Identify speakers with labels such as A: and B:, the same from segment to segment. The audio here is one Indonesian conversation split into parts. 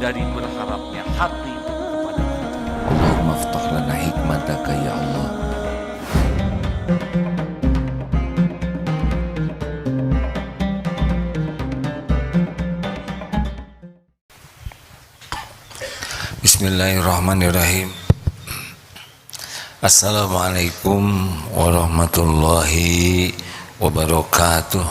A: dari berharapnya hati kepada kita.
B: Allahumma aftah lana hikmataka ya Allah. Bismillahirrahmanirrahim. Assalamualaikum warahmatullahi wabarakatuh.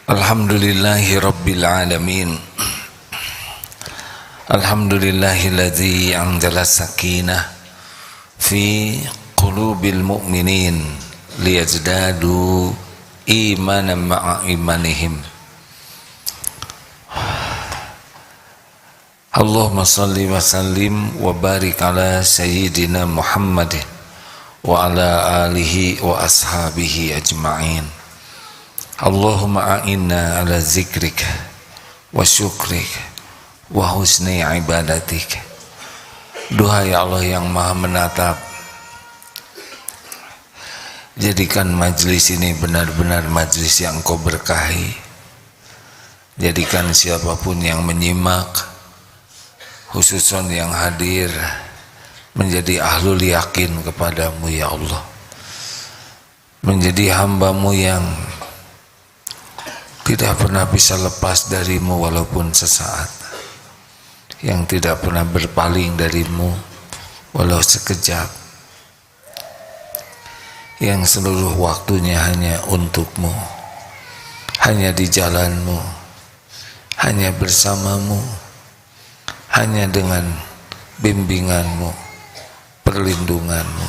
B: Alhamdulillahi rabbil alamin. Alhamdulillahilladzi anzala sakinah fi qulubil mu'minin liyazdadu imanan ma'a imanihim. Allahumma salli wa sallim wa barik ala sayyidina Muhammadin wa ala alihi wa ashabihi ajma'in. Allahumma a'inna ala zikrik wa syukrik wa husni ibadatik. Duhai Allah yang maha menatap, jadikan majlis ini benar-benar majlis yang Engkau berkahi. Jadikan siapapun yang menyimak, khususnya yang hadir, menjadi ahlul yakin kepadamu ya Allah, menjadi hambamu yang tidak pernah bisa lepas darimu walaupun sesaat, yang tidak pernah berpaling darimu walau sekejap, yang seluruh waktunya hanya untukmu, hanya di jalanmu, hanya bersamamu, hanya dengan bimbinganmu, perlindunganmu.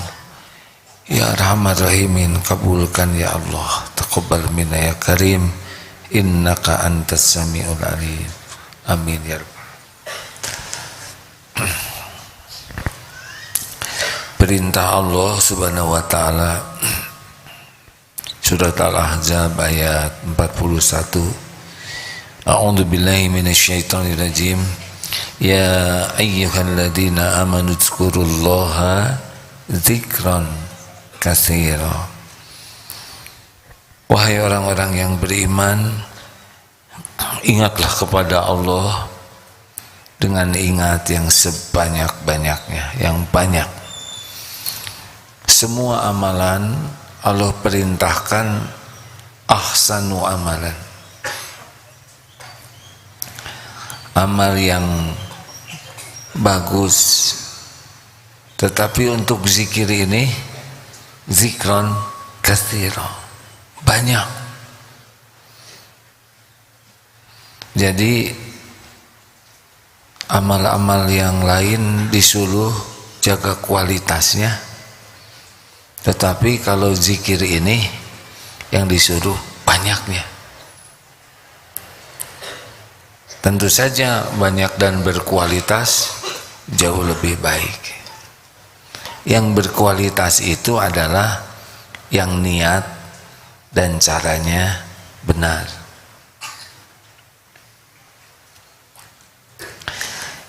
B: Ya Arhamar Rahimin, kabulkan ya Allah, taqabbal minna ya Karim, innaka antas sami'ul alim. Amin ya Rabbal. Perintah Allah subhanahu wa ta'ala, surat Al-Ahzab ayat 41. A'udzu billahi minasyaitonir rajim. Ya ayyuhalladzina amanu dzkurullaha dzikran katsira. Wahai orang-orang yang beriman, ingatlah kepada Allah dengan ingat yang sebanyak-banyaknya, yang banyak. Semua amalan Allah perintahkan ahsanu amalan, amal yang bagus. Tetapi untuk zikir ini, zikron katsira, banyak. Jadi amal-amal yang lain disuruh jaga kualitasnya, tetapi kalau zikir ini yang disuruh banyaknya. Tentu saja banyak dan berkualitas jauh lebih baik. Yang berkualitas itu adalah yang niat dan caranya benar.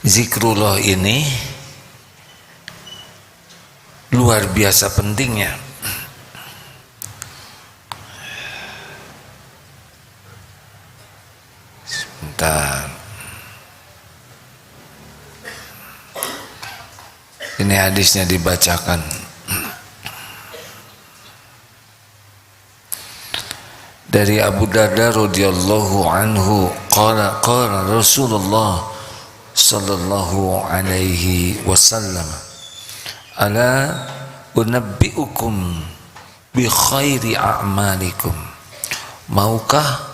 B: Zikrullah ini luar biasa pentingnya. Sebentar. Ini hadisnya dibacakan. Dari Abu Darda radhiyallahu anhu qala Rasulullah sallallahu alaihi wasallam, ala unabbiukum bi khairi a'malikum. Maukah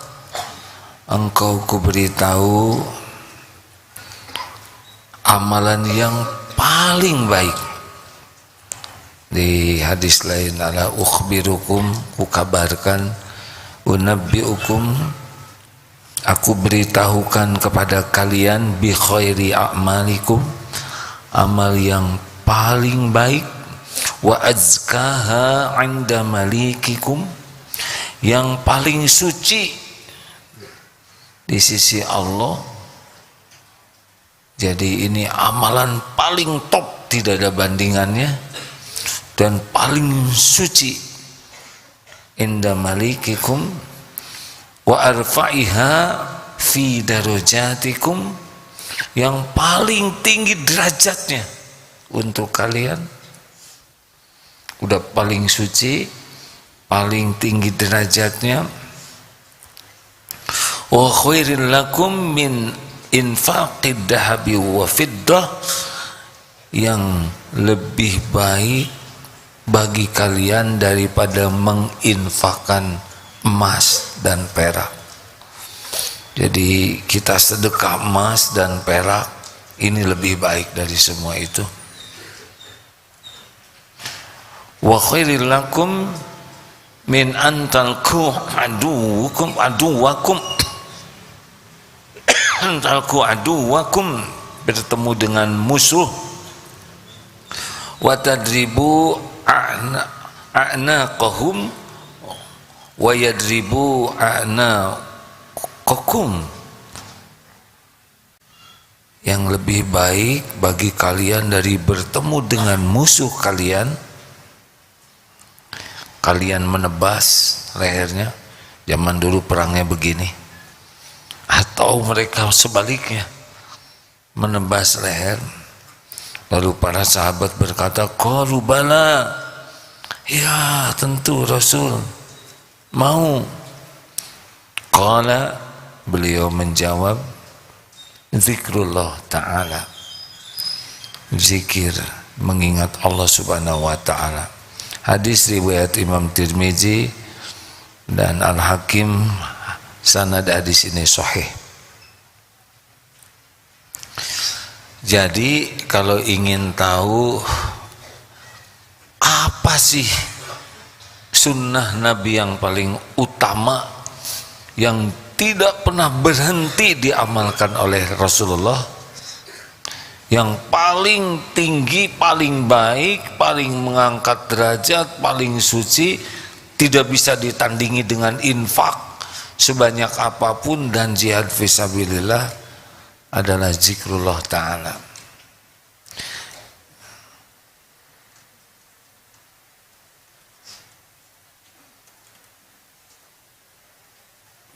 B: engkau kuberitahu amalan yang paling baik? Di hadis lain, ala ukhbirukum, kukabarkan, unabbiukum, aku beritahukan kepada kalian, bi khairi a'malikum, amal yang paling baik, wa azkaha 'inda malikikum, yang paling suci di sisi Allah. Jadi ini amalan paling top, tidak ada bandingannya, dan paling suci inda malikikum, wa arfa'iha fi darajatikum, yang paling tinggi derajatnya untuk kalian, udah paling suci, paling tinggi derajatnya. Wa khairil lakum min infaqid dahabi wa fiddah, yang lebih baik bagi kalian daripada menginfakkan emas dan perak. Jadi kita sedekah emas dan perak, ini lebih baik dari semua itu. Wa khairil lakum min antalku aduwakum antalku aduwakum, bertemu dengan musuh, wa tadribu a'naqahum wa yadribu a'naqakum, yang lebih baik bagi kalian dari bertemu dengan musuh kalian, kalian menebas lehernya. Zaman dulu perangnya begini, atau mereka sebaliknya menebas leher. Lalu para sahabat berkata, qalu bala, ya tentu Rasul mau. Qala, beliau menjawab, zikrullah ta'ala, zikir mengingat Allah subhanahu wa ta'ala. Hadis riwayat Imam Tirmizi dan Al-Hakim, sanad hadis ini sahih. Jadi kalau ingin tahu apa sih sunnah Nabi yang paling utama, yang tidak pernah berhenti diamalkan oleh Rasulullah, yang paling tinggi, paling baik, paling mengangkat derajat, paling suci, tidak bisa ditandingi dengan infak sebanyak apapun dan jihad fisabilillah, adalah zikrullah ta'ala.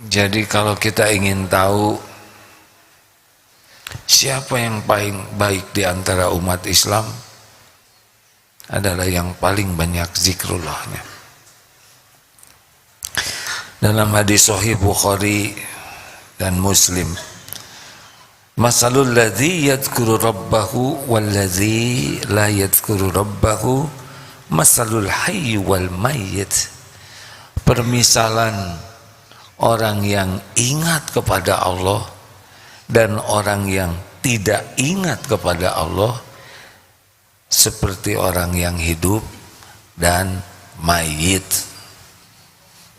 B: Jadi kalau kita ingin tahu siapa yang paling baik di antara umat Islam, adalah yang paling banyak zikrullahnya. Dalam hadis sahih Bukhari dan Muslim, masalul ladzi yadhkuru rabbahu wal ladzi la yadhkuru rabbahu masalul hayy wal mayyit. Permisalan orang yang ingat kepada Allah dan orang yang tidak ingat kepada Allah seperti orang yang hidup dan mayit.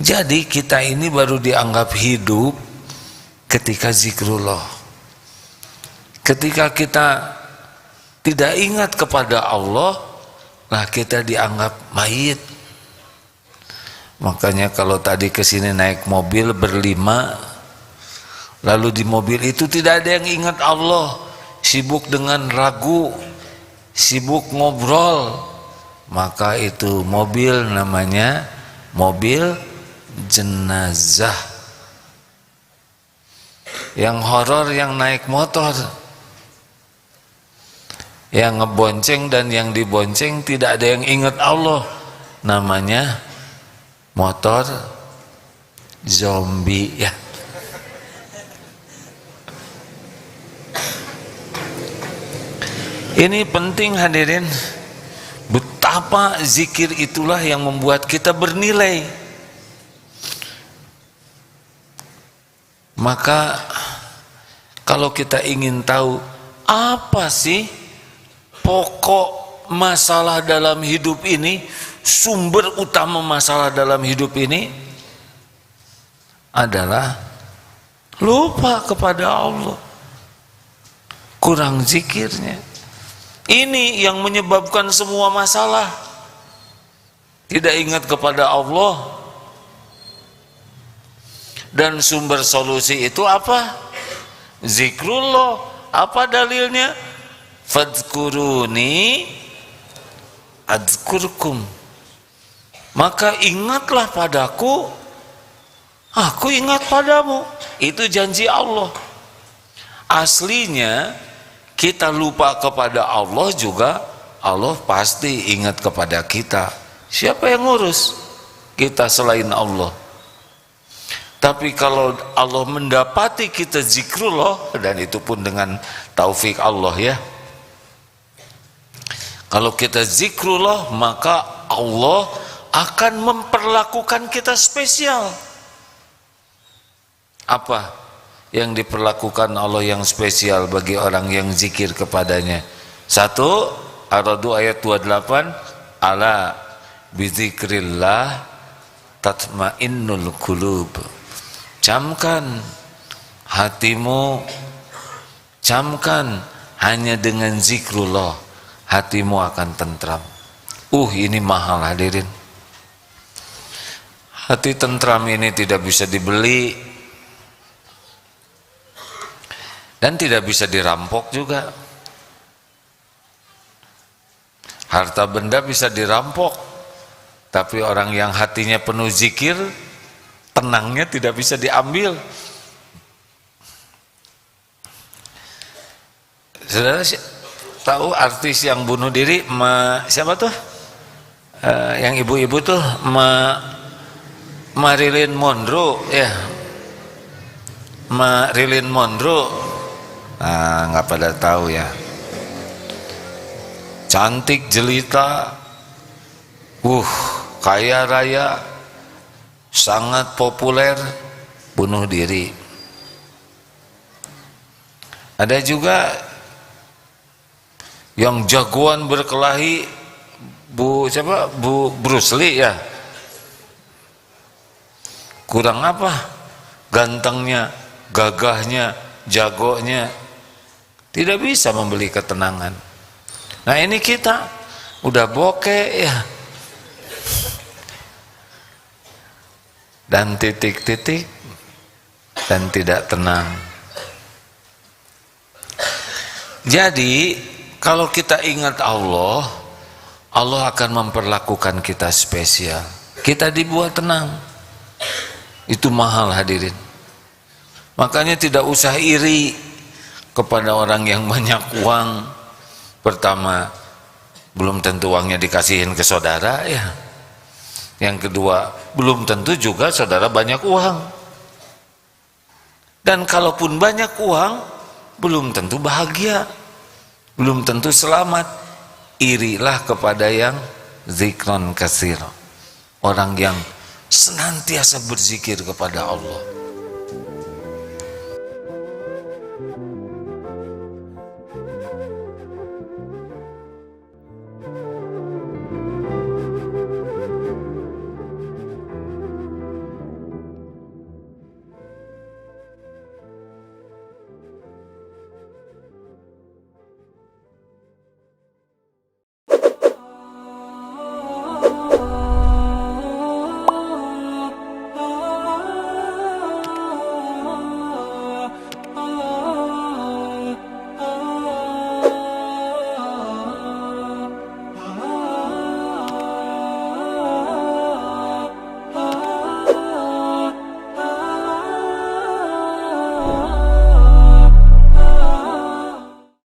B: Jadi kita ini baru dianggap hidup ketika zikrullah. Ketika kita tidak ingat kepada Allah, nah kita dianggap mayit. Makanya kalau tadi kesini naik mobil berlima, lalu di mobil itu tidak ada yang ingat Allah, sibuk dengan ragu, sibuk ngobrol, maka itu mobil namanya mobil jenazah. Yang horor yang naik motor, yang ngebonceng dan yang dibonceng tidak ada yang ingat Allah, namanya motor zombie ya. Ini penting hadirin, betapa zikir itulah yang membuat kita bernilai. Maka kalau kita ingin tahu apa sih pokok masalah dalam hidup ini, sumber utama masalah dalam hidup ini adalah lupa kepada Allah, kurang zikirnya. Ini yang menyebabkan semua masalah. Tidak ingat kepada Allah. Dan sumber solusi itu apa? Zikrullah. Apa dalilnya? Fadhkuruni adzkurkum. Maka ingatlah padaku, aku ingat padamu. itu janji Allah. Aslinya kita lupa kepada Allah juga, Allah pasti ingat kepada kita. Siapa yang ngurus kita selain Allah? Tapi kalau Allah mendapati kita zikrullah, dan itu pun dengan taufik Allah ya, kalau kita zikrullah maka Allah akan memperlakukan kita spesial. Apa yang diperlakukan Allah yang spesial bagi orang yang zikir kepadanya? 1 Ar-Ra'd ayat 28, ala bizikrillah tatmainnul qulub. Camkan hatimu, camkan hanya dengan zikrullah hatimu akan tentram. Ini mahal hadirin. Hati tentram ini tidak bisa dibeli dan tidak bisa dirampok juga. Harta benda bisa dirampok, tapi orang yang hatinya penuh zikir, tenangnya tidak bisa diambil. Saudara tahu artis yang bunuh diri, siapa tuh? Yang ibu-ibu tuh, Marilyn Monroe ya. Marilyn Monroe. Nggak pada tahu ya. Cantik jelita, kaya raya, sangat populer, bunuh diri. Ada juga yang jagoan berkelahi, Bu Bruce Lee ya. Kurang apa? Gantengnya, gagahnya, jagonya, tidak bisa membeli ketenangan. Nah ini kita udah bokeh ya, dan titik-titik dan tidak tenang. Jadi kalau kita ingat Allah, Allah akan memperlakukan kita spesial. Kita dibuat tenang. Itu mahal hadirin. Makanya tidak usah iri kepada orang yang banyak uang. Pertama, belum tentu uangnya dikasihin ke saudara ya. Yang kedua, belum tentu juga saudara banyak uang. Dan kalaupun banyak uang, belum tentu bahagia, belum tentu selamat. Irilah kepada yang zikron kasir, orang yang senantiasa berzikir kepada Allah.